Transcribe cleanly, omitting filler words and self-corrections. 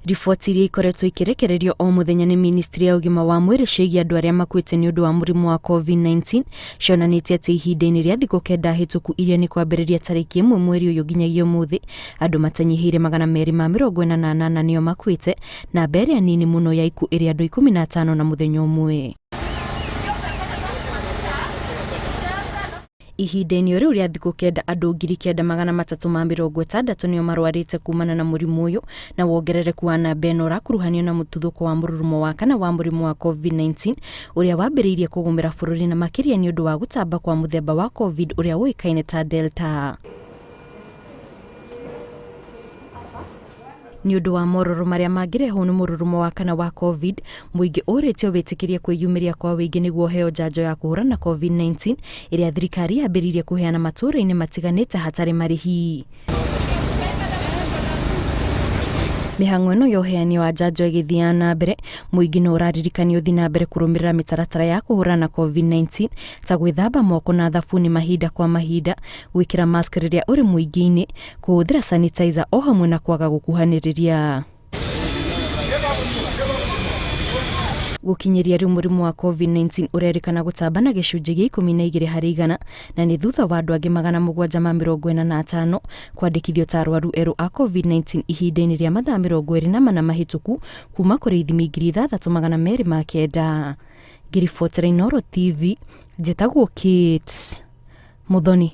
Riboti iria ikoretwo ikirekererio o muthenya ni ministry ya ugima wa mwiri ciĩgiĩ andũ arĩa makuĩte nĩ ũndũ wa mũrimũ wa COVID-19 cionanĩtie atĩ ihinda-inĩ rĩa thikũ kenda hĩtũku iria nĩ kwambĩrĩria tarĩki 1 mweri ũyũ nginyagia ũmũthĩ, andũ matanyihĩire 248 nĩo makuĩte, na mbere nini mũno ya ikuũ ĩrĩ andũ 15 na mũthenya ũmwe. Ihinda-inĩ rĩu rĩa thikũ kenda andũ 9,360 nĩo marwarĩte kumana na mũrimũ ũyũ, na wongerereku wa namba ĩno ũrakuruhanio na mũtuthũko wa mũrurumo wa kana wa mũrimũ wa COVID-19 ũrĩa wambĩrĩirie kũgũmĩra bũrũri na makĩria nĩ ũndũ wa gũtamba kwa mũthemba wa COVID ũrĩa ũĩkaine ta Delta. Nĩ ũndũ wa mororo marĩa mangĩrehwo nĩ mũrurumo wa kana wa COVID, mũingĩ ũrĩtio wĩtĩkĩrie kwĩyumĩria kwa wĩingĩ nĩguo heo njanjo ya kũhũrana na COVID-19 ĩrĩa thirikari yambĩrĩirie kũheana matũũra-inĩ matiganĩte hatarĩ marĩhi. Mĩhang'o ĩno ya ũheani wa njanjo ĩgĩthiaga na mbere, mũingĩ no ũraririkanio ũthiĩ na mbere kũrũmĩrĩra mĩtaratara ya kũhũrana na COVID-19 ta gwĩthamba moko na thabuni mahinda kwa mahinda, gwĩkĩra mask rĩrĩa ũrĩ mũingĩ-inĩ, kũhũthĩra sanitizer o hamwe na kwaga gũkuhanĩrĩria. Gũkinyĩria rĩu mũrimũ wa COVID-19 ũrerĩkana gũtamba na gĩcunjĩ gĩa 12% na nĩ thutha wa andũ angĩ 745 kwandĩkithio ta arwaru erũ a COVID-19 ihinda-inĩ rĩa mathaa 24 mahĩtũku kuma kũrĩ ithimi 6,209. Ngĩribotera Inooro TV, njĩtagwo Kate Muthoni.